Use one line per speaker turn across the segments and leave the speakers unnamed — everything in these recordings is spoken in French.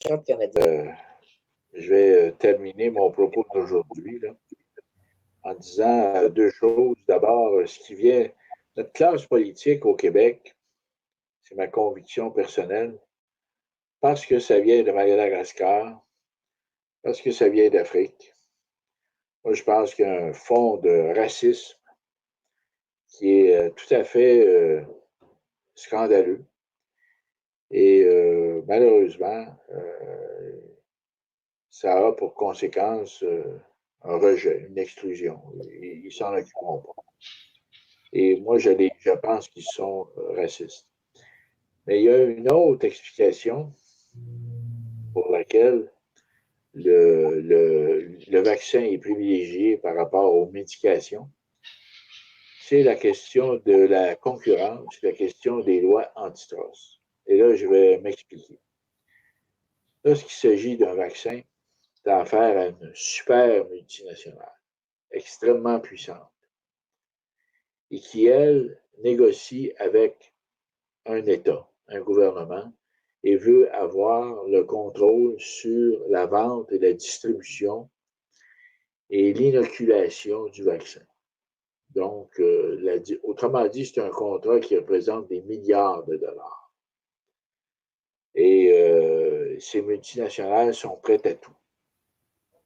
canadienne. Je vais terminer mon propos d'aujourd'hui là, en disant deux choses. D'abord, ce qui vient, notre classe politique au Québec, c'est ma conviction personnelle, parce que ça vient de Madagascar, parce que ça vient d'Afrique. Moi, je pense qu'il y a un fond de racisme qui est tout à fait scandaleux. Et malheureusement, ça a pour conséquence un rejet, une exclusion. Ils s'en occuperont pas. Et moi, je pense qu'ils sont racistes. Mais il y a une autre explication pour laquelle le vaccin est privilégié par rapport aux médications. C'est la question de la concurrence, la question des lois antitrust. Et là, je vais m'expliquer. Lorsqu'il s'agit d'un vaccin, tu as affaire à une super multinationale, extrêmement puissante, et qui, elle, négocie avec un État, un gouvernement, et veut avoir le contrôle sur la vente et la distribution et l'inoculation du vaccin. Donc, autrement dit, c'est un contrat qui représente des milliards de dollars. Et ces multinationales sont prêtes à tout.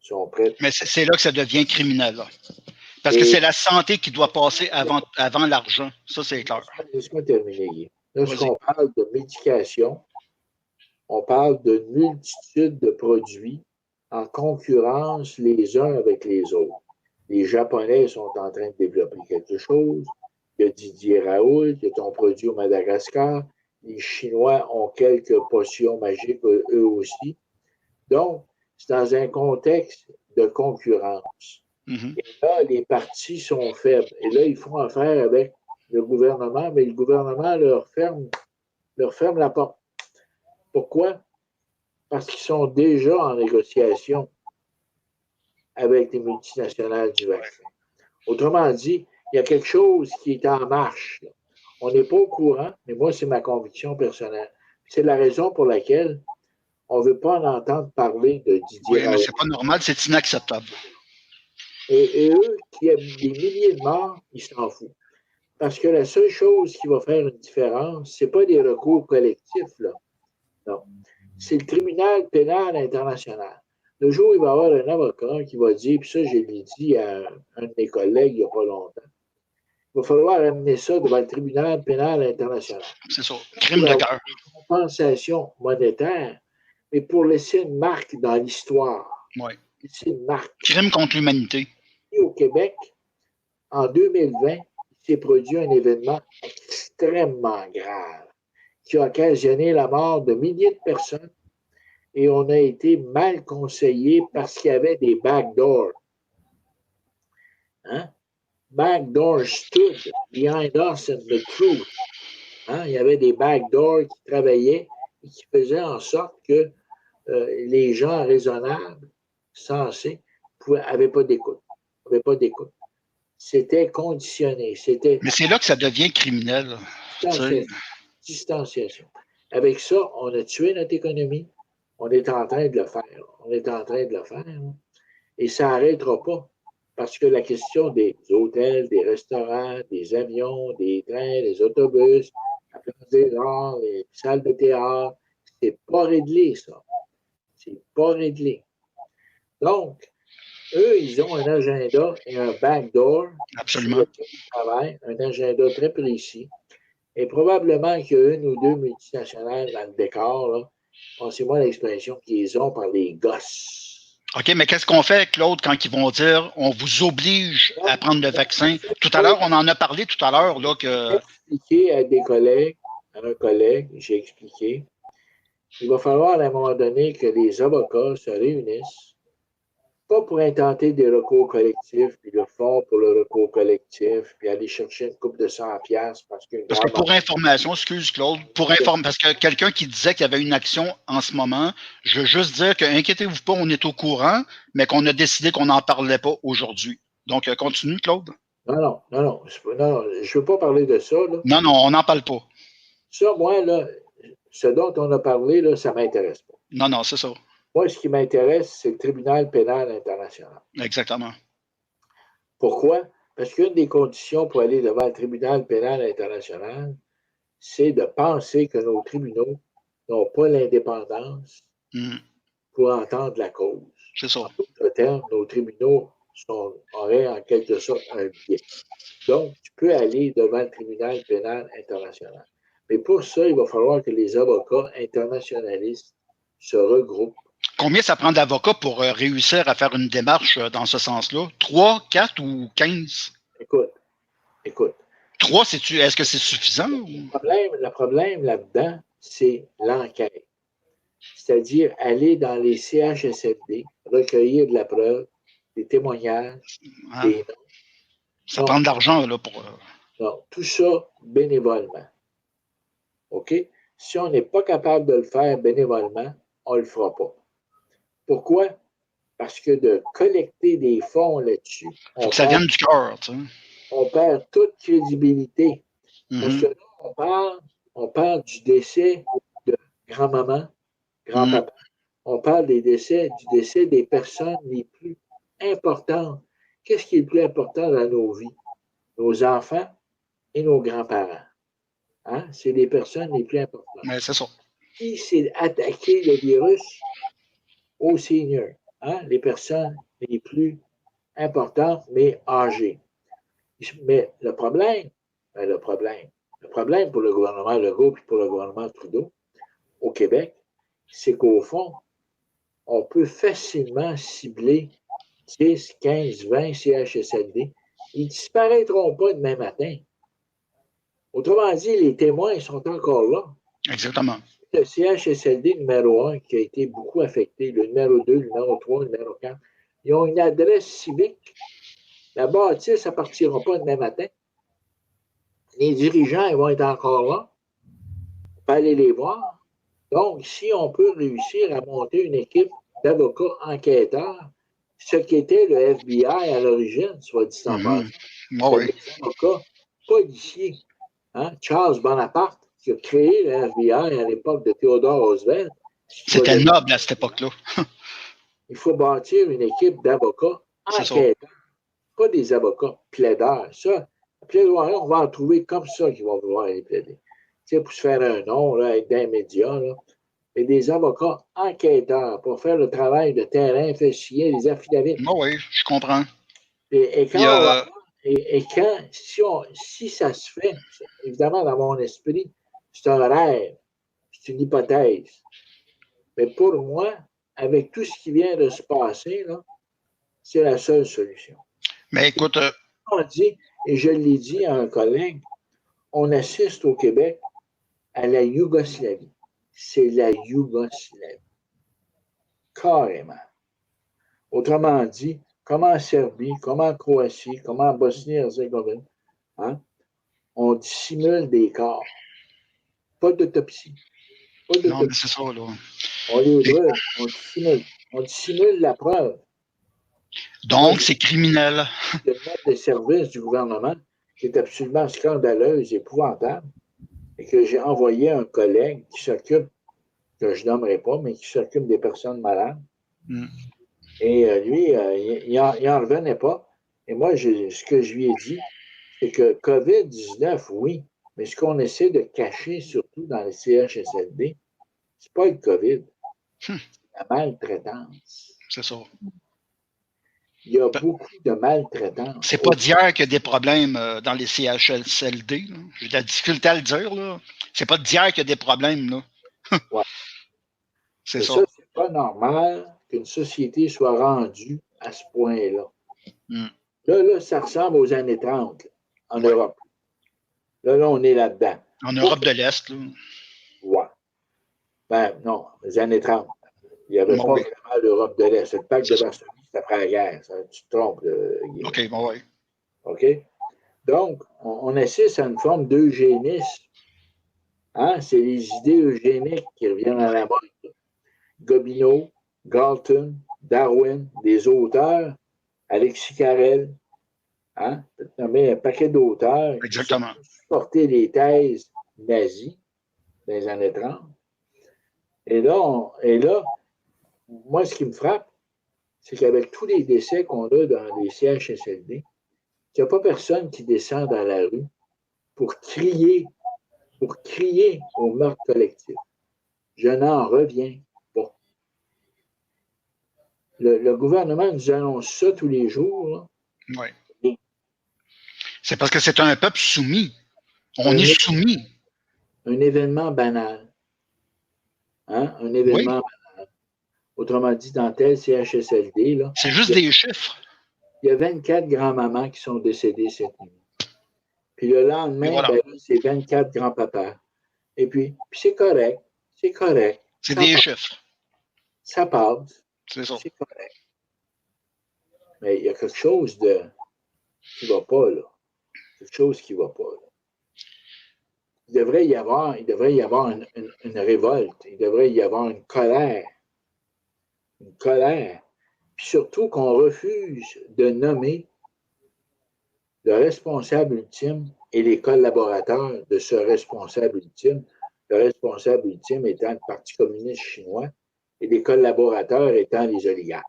Sont prêtes.
Mais c'est là que ça devient criminel. Là. Parce que c'est la santé qui doit passer avant l'argent. Ça, c'est clair.
Laisse-moi terminer. Lorsqu'on parle de médication, on parle d'une multitude de produits en concurrence les uns avec les autres. Les Japonais sont en train de développer quelque chose. Il y a Didier Raoult, il y a ton produit au Madagascar. Les Chinois ont quelques potions magiques eux aussi. Donc, c'est dans un contexte de concurrence. Et là, les partis sont faibles. Et là, ils font affaire avec le gouvernement, mais le gouvernement leur ferme la porte. Pourquoi? Parce qu'ils sont déjà en négociation avec les multinationales du vaccin. Autrement dit, il y a quelque chose qui est en marche. Là. On n'est pas au courant, mais moi, c'est ma conviction personnelle. C'est la raison pour laquelle on ne veut pas en entendre parler de Didier Raoult.
Oui, mais c'est pas normal, c'est inacceptable.
Et eux, qui ont des milliers de morts, ils s'en foutent. Parce que la seule chose qui va faire une différence, ce n'est pas des recours collectifs, là. Non. C'est le tribunal pénal international. Le jour où il va y avoir un avocat qui va dire, puis ça, je l'ai dit à un de mes collègues il n'y a pas longtemps, il va falloir amener ça devant le tribunal pénal international.
C'est ça, crime de guerre.
Compensation monétaire, mais pour laisser une marque dans l'histoire.
Oui.
Laisser une marque.
Crime contre l'humanité.
Au Québec, en 2020, il s'est produit un événement extrêmement grave qui a occasionné la mort de milliers de personnes et on a été mal conseillé parce qu'il y avait des backdoors. Hein? Backdoors stood behind us and the truth. Hein? Il y avait des backdoors qui travaillaient et qui faisaient en sorte que les gens raisonnables, sensés, n'avaient pas d'écoute. C'était conditionné.
Mais c'est là que ça devient criminel.
Distanciation. Avec ça, on a tué notre économie. On est en train de le faire. Et ça n'arrêtera pas. Parce que la question des hôtels, des restaurants, des avions, des trains, des autobus, la place des arts, les salles de théâtre, c'est pas réglé, ça. C'est pas réglé. Donc, eux, ils ont un agenda et un backdoor.
Absolument.
Un agenda très précis. Et probablement qu'il y a une ou deux multinationales dans le décor, là. Pensez-moi l'expression qu'ils ont par les gosses.
OK, mais qu'est-ce qu'on fait, Claude, quand ils vont dire on vous oblige à prendre le vaccin? Tout à l'heure, on en a parlé tout à l'heure. Là, que...
J'ai expliqué à des collègues, à un collègue, j'ai expliqué. Il va falloir à un moment donné que les avocats se réunissent, pas pour intenter des recours collectifs, puis le fonds pour le recours collectif, puis aller chercher une coupe de 100$ parce que
pour information, excuse Claude, parce que quelqu'un qui disait qu'il y avait une action en ce moment, je veux juste dire que inquiétez-vous pas, on est au courant, mais qu'on a décidé qu'on n'en parlait pas aujourd'hui. Donc, continue, Claude.
Non, je ne veux pas parler de ça. Là.
Non, on n'en parle pas.
Ça, moi, là, ce dont on a parlé, là, ça ne m'intéresse pas.
Non, non, c'est ça.
Moi, ce qui m'intéresse, c'est le tribunal pénal international.
Exactement.
Pourquoi? Parce qu'une des conditions pour aller devant le tribunal pénal international, c'est de penser que nos tribunaux n'ont pas l'indépendance pour entendre la cause.
C'est ça.
En d'autres termes, nos tribunaux auraient en quelque sorte un biais. Donc, tu peux aller devant le tribunal pénal international. Mais pour ça, il va falloir que les avocats internationalistes se regroupent.
Combien ça prend d'avocats pour réussir à faire une démarche dans ce sens-là? 3, 4 ou 15?
Écoute.
3, est-ce que c'est suffisant?
Le problème là-dedans, c'est l'enquête. C'est-à-dire aller dans les CHSLD, recueillir de la preuve, des témoignages, des noms.
Ça prend de l'argent, là, pour...
Non, tout ça bénévolement. OK? Si on n'est pas capable de le faire bénévolement, on ne le fera pas. Pourquoi? Parce que de collecter des fonds là-dessus,
faut que ça vienne du cœur, tu sais.
On perd toute crédibilité. Parce que là, on parle du décès de grand-maman, grand-papa. On parle du décès des personnes les plus importantes. Qu'est-ce qui est le plus important dans nos vies? Nos enfants et nos grands-parents. Hein? C'est les personnes les plus importantes.
Mais c'est ça.
Qui s'est attaqué le virus? Aux seniors. Hein? Les personnes les plus importantes, mais âgées. Mais le problème pour le gouvernement Legault et pour le gouvernement Trudeau au Québec, c'est qu'au fond, on peut facilement cibler 10, 15, 20 CHSLD. Ils ne disparaîtront pas demain matin. Autrement dit, les témoins sont encore là.
Exactement.
Le CHSLD numéro 1 qui a été beaucoup affecté, le numéro 2, le numéro 3, le numéro 4, ils ont une adresse civique. La bâtisse, ça ne partira pas demain matin. Les dirigeants, ils vont être encore là. On peut aller les voir. Donc, si on peut réussir à monter une équipe d'avocats enquêteurs, ce qu'était le FBI à l'origine, soit dit en passant,
oui.
des avocats policiers. Hein? Charles Bonaparte, qui a créé le FBI à l'époque de Theodore Roosevelt.
C'était noble à cette époque-là.
Il faut bâtir une équipe d'avocats enquêteurs, pas des avocats plaideurs. Ça, plaidoirie, on va en trouver comme ça qui vont vouloir les plaider. Tu sais, pour se faire un nom, là, être dans les médias, là. Et des avocats enquêteurs pour faire le travail de terrain, faire signer les affidavits.
Oui, je comprends.
Et quand, si ça se fait, évidemment, dans mon esprit, c'est un rêve, c'est une hypothèse. Mais pour moi, avec tout ce qui vient de se passer, là, c'est la seule solution.
Mais écoute...
On dit, et je l'ai dit à un collègue, on assiste au Québec à la Yougoslavie. C'est la Yougoslavie. Carrément. Autrement dit, comme en Serbie, comme en Croatie, comme en Bosnie-Herzégovine, hein, on dissimule des corps. Pas d'autopsie.
Non, mais c'est ça, là.
On les brûle, on dissimule la preuve.
Donc, c'est criminel.
De mettre des services du gouvernement qui est absolument scandaleuse, épouvantable, et que j'ai envoyé à un collègue qui s'occupe, que je nommerai pas, mais qui s'occupe des personnes malades. Et lui, il n'en revenait pas. Et moi, ce que je lui ai dit, c'est que COVID-19, oui, mais ce qu'on essaie de cacher, surtout dans les CHSLD, c'est pas le COVID, c'est la maltraitance.
C'est ça.
Il y a beaucoup de maltraitance.
C'est pas d'hier qu'il y a des problèmes dans les CHSLD. J'ai de la difficulté à le dire, là. C'est pas d'hier qu'il y a des problèmes, là.
Ouais.
C'est ça.
C'est pas normal qu'une société soit rendue à ce point-là. Là, ça ressemble aux années 30 en Europe. Là, on est là-dedans.
En Europe de l'Est, là.
Ouais. Ben, non, les années 30. Il n'y avait pas vraiment l'Europe de l'Est. Le pacte de Varsovie, c'était après la guerre. Ça, tu te trompes.
OK, bon, oui.
OK? Donc, on assiste à une forme d'eugénisme. Hein? C'est les idées eugéniques qui reviennent à la mode. Gobineau, Galton, Darwin, des auteurs, Alexis Carrel, hein? Je peux te nommer un paquet d'auteurs qui ont supporté les thèses nazies des années 30. Et là, moi, ce qui me frappe, c'est qu'avec tous les décès qu'on a dans les CHSLD, il n'y a pas personne qui descend dans la rue pour crier au meurtre collectif. Je n'en reviens pas. Le gouvernement nous annonce ça tous les jours.
Oui. C'est parce que c'est un peuple soumis. On est soumis.
Un événement banal. Hein? Un événement banal. Autrement dit, dans tel CHSLD, là,
c'est juste des chiffres.
Il y a 24 grands-mamans qui sont décédées cette nuit. Puis le lendemain,
voilà.
ben, c'est 24 grands-papas. Et puis c'est correct. C'est correct.
C'est des chiffres.
Ça passe.
C'est ça.
C'est correct. Mais il y a quelque chose qui ne va pas, là. Quelque chose qui ne va pas, là. Il devrait y avoir une révolte. Il devrait y avoir une colère. Une colère. Puis surtout qu'on refuse de nommer le responsable ultime et les collaborateurs de ce responsable ultime. Le responsable ultime étant le Parti communiste chinois et les collaborateurs étant les oligarques.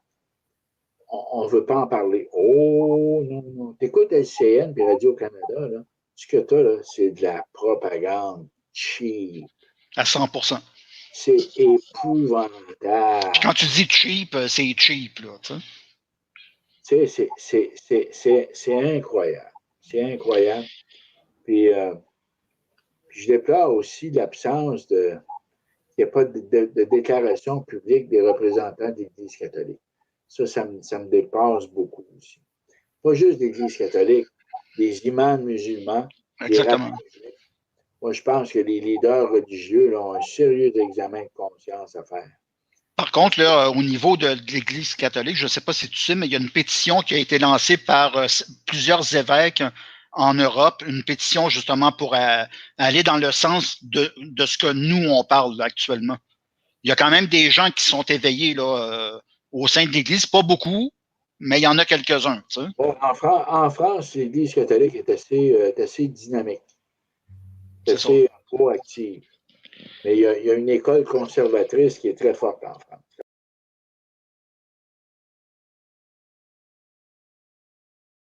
On ne veut pas en parler. Oh, non. T'écoutes LCN et Radio-Canada, là. Ce que tu as, là, c'est de la propagande cheap.
À 100%.
C'est épouvantable.
Puis quand tu dis cheap, c'est cheap, là,
tu sais. C'est incroyable. C'est incroyable. Puis je déplore aussi l'absence qu'il n'y a pas de déclaration publique des représentants de l'Église catholique. Ça me dépasse beaucoup aussi. Pas juste l'Église catholique, des imams musulmans,
exactement.
Moi, je pense que les leaders religieux là, ont un sérieux examen de conscience à faire.
Par contre, là, au niveau de l'Église catholique, je ne sais pas si tu sais, mais il y a une pétition qui a été lancée par plusieurs évêques en Europe, une pétition justement pour aller dans le sens de ce que nous, on parle là, actuellement. Il y a quand même des gens qui sont éveillés là, au sein de l'Église, pas beaucoup, mais il y en a quelques-uns. Tu sais.
Bon, en France, l'Église catholique est assez dynamique, assez proactive. Mais il y a une école conservatrice qui est très forte en France.